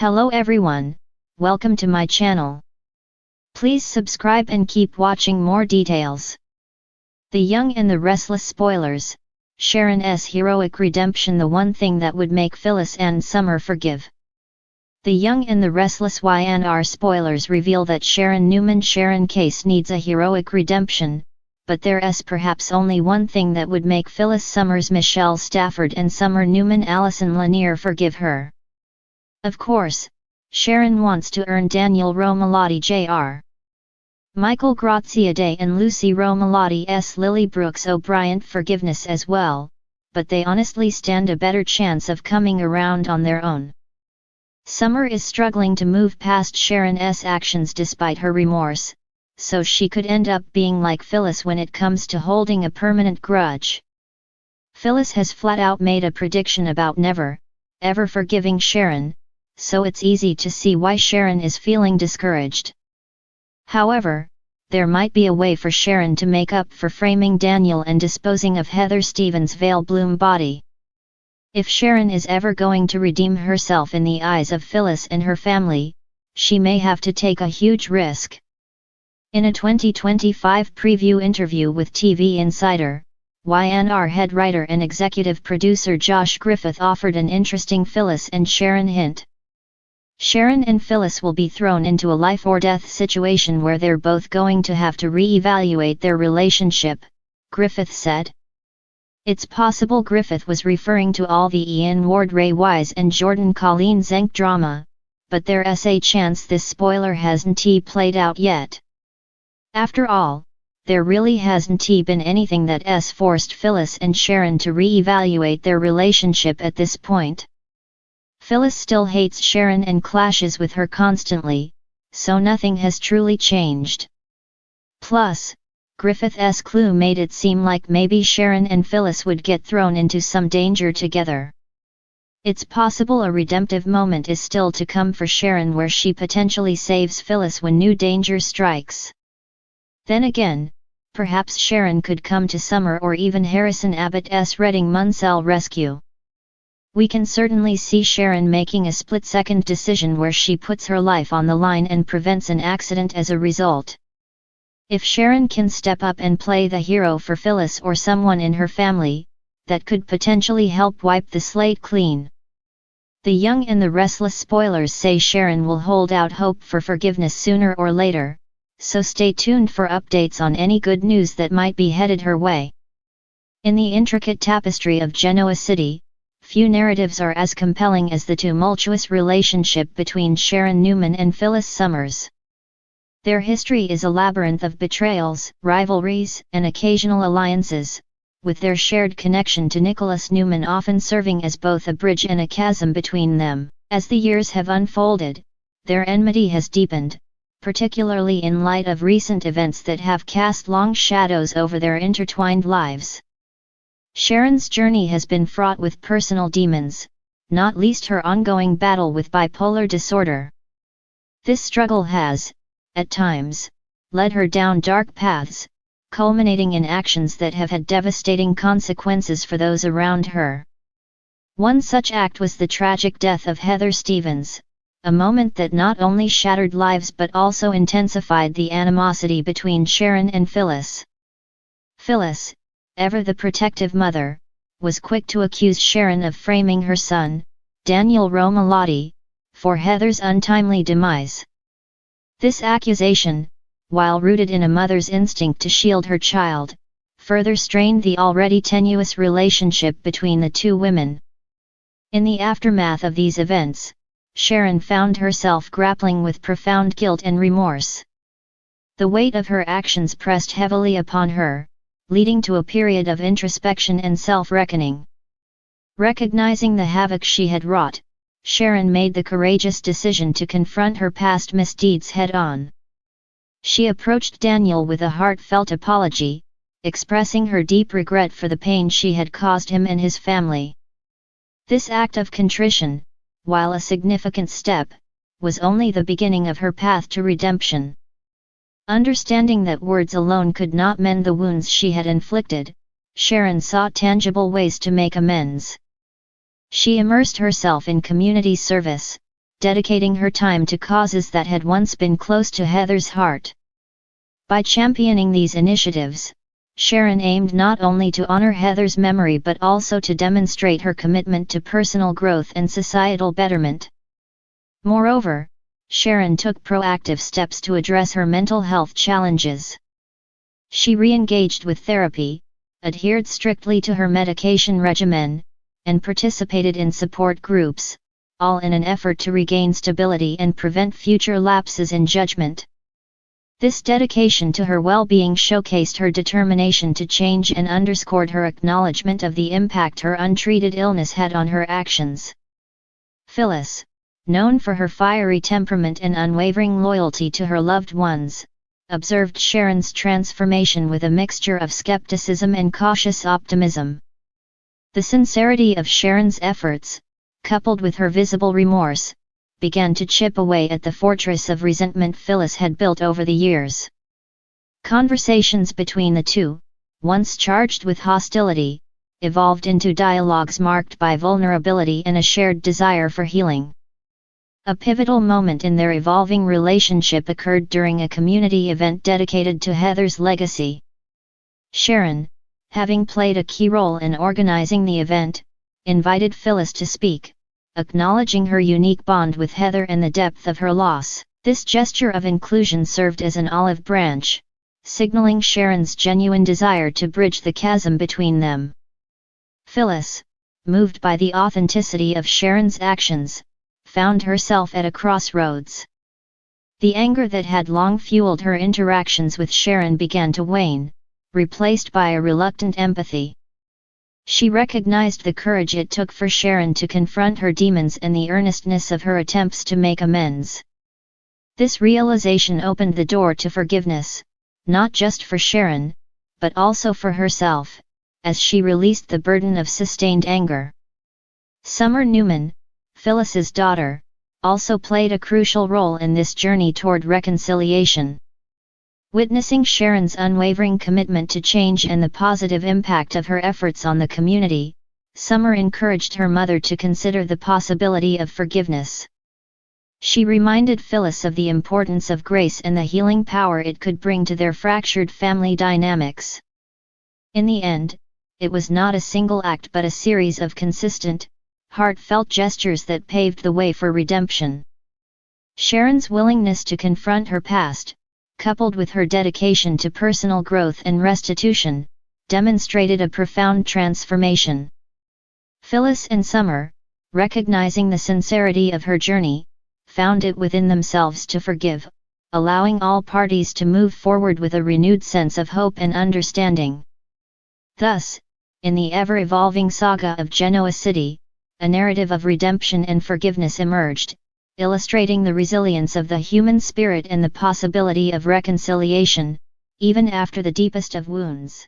Hello everyone, welcome to my channel. Please subscribe and keep watching more details. The Young and the Restless spoilers, Sharon's heroic redemption, the one thing that would make Phyllis and Summer forgive. The Young and the Restless YNR spoilers reveal that Sharon Sharon case needs a heroic redemption, but there's perhaps only one thing that would make Phyllis Summers Michelle Stafford and Summer Newman Allison Lanier forgive her. Of course, Sharon wants to earn Daniel Romalotti Jr. Michael Graziadei and Lucy Romalotti's Lily Brooks O'Brien forgiveness as well, but they honestly stand a better chance of coming around on their own. Summer is struggling to move past Sharon's actions despite her remorse, so she could end up being like Phyllis when it comes to holding a permanent grudge. Phyllis has flat out made a prediction about never, ever forgiving Sharon, so it's easy to see why Sharon is feeling discouraged. However, there might be a way for Sharon to make up for framing Daniel and disposing of Heather Stevens' Vale Bloom body. If Sharon is ever going to redeem herself in the eyes of Phyllis and her family, she may have to take a huge risk. In a 2025 preview interview with TV Insider, YNR head writer and executive producer Josh Griffith offered an interesting Phyllis and Sharon hint. Sharon and Phyllis will be thrown into a life-or-death situation where they're both going to have to re-evaluate their relationship, Griffith said. It's possible Griffith was referring to all the Ian Ward Ray Wise and Jordan Colleen Zenk drama, but there's a chance this spoiler hasn't played out yet. After all, there really hasn't been anything that's forced Phyllis and Sharon to re-evaluate their relationship at this point. Phyllis still hates Sharon and clashes with her constantly, so nothing has truly changed. Plus, Griffith's clue made it seem like maybe Sharon and Phyllis would get thrown into some danger together. It's possible a redemptive moment is still to come for Sharon where she potentially saves Phyllis when new danger strikes. Then again, perhaps Sharon could come to Summer or even Harrison Abbott's Reading Munsell rescue. We can certainly see Sharon making a split-second decision where she puts her life on the line and prevents an accident as a result. If Sharon can step up and play the hero for Phyllis or someone in her family, that could potentially help wipe the slate clean. The Young and the Restless spoilers say Sharon will hold out hope for forgiveness sooner or later, so stay tuned for updates on any good news that might be headed her way. In the intricate tapestry of Genoa City, few narratives are as compelling as the tumultuous relationship between Sharon Newman and Phyllis Summers. Their history is a labyrinth of betrayals, rivalries, and occasional alliances, with their shared connection to Nicholas Newman often serving as both a bridge and a chasm between them. As the years have unfolded, their enmity has deepened, particularly in light of recent events that have cast long shadows over their intertwined lives. Sharon's journey has been fraught with personal demons, not least her ongoing battle with bipolar disorder. This struggle has, at times, led her down dark paths, culminating in actions that have had devastating consequences for those around her. One such act was the tragic death of Heather Stevens, a moment that not only shattered lives but also intensified the animosity between Sharon and Phyllis. Phyllis, ever the protective mother, was quick to accuse Sharon of framing her son, Daniel Romalotti, for Heather's untimely demise. This accusation, while rooted in a mother's instinct to shield her child, further strained the already tenuous relationship between the two women. In the aftermath of these events, Sharon found herself grappling with profound guilt and remorse. The weight of her actions pressed heavily upon her, leading to a period of introspection and self-reckoning. Recognizing the havoc she had wrought, Sharon made the courageous decision to confront her past misdeeds head-on. She approached Daniel with a heartfelt apology, expressing her deep regret for the pain she had caused him and his family. This act of contrition, while a significant step, was only the beginning of her path to redemption. Understanding that words alone could not mend the wounds she had inflicted, Sharon sought tangible ways to make amends. She immersed herself in community service, dedicating her time to causes that had once been close to Heather's heart. By championing these initiatives, Sharon aimed not only to honor Heather's memory but also to demonstrate her commitment to personal growth and societal betterment. Moreover, Sharon took proactive steps to address her mental health challenges. She re-engaged with therapy, adhered strictly to her medication regimen, and participated in support groups, all in an effort to regain stability and prevent future lapses in judgment. This dedication to her well-being showcased her determination to change and underscored her acknowledgement of the impact her untreated illness had on her actions. Phyllis, known for her fiery temperament and unwavering loyalty to her loved ones, observed Sharon's transformation with a mixture of skepticism and cautious optimism. The sincerity of Sharon's efforts, coupled with her visible remorse, began to chip away at the fortress of resentment Phyllis had built over the years. Conversations between the two, once charged with hostility, evolved into dialogues marked by vulnerability and a shared desire for healing. A pivotal moment in their evolving relationship occurred during a community event dedicated to Heather's legacy. Sharon, having played a key role in organizing the event, invited Phyllis to speak, acknowledging her unique bond with Heather and the depth of her loss. This gesture of inclusion served as an olive branch, signaling Sharon's genuine desire to bridge the chasm between them. Phyllis, moved by the authenticity of Sharon's actions, found herself at a crossroads. The anger that had long fueled her interactions with Sharon began to wane, replaced by a reluctant empathy. She recognized the courage it took for Sharon to confront her demons and the earnestness of her attempts to make amends. This realization opened the door to forgiveness, not just for Sharon, but also for herself, as she released the burden of sustained anger. Summer Newman, Phyllis's daughter, also played a crucial role in this journey toward reconciliation. Witnessing Sharon's unwavering commitment to change and the positive impact of her efforts on the community, Summer encouraged her mother to consider the possibility of forgiveness. She reminded Phyllis of the importance of grace and the healing power it could bring to their fractured family dynamics. In the end, it was not a single act but a series of consistent, heartfelt gestures that paved the way for redemption. Sharon's willingness to confront her past, coupled with her dedication to personal growth and restitution, demonstrated a profound transformation. Phyllis and Summer, recognizing the sincerity of her journey, found it within themselves to forgive, allowing all parties to move forward with a renewed sense of hope and understanding. Thus, in the ever-evolving saga of Genoa City, a narrative of redemption and forgiveness emerged, illustrating the resilience of the human spirit and the possibility of reconciliation, even after the deepest of wounds.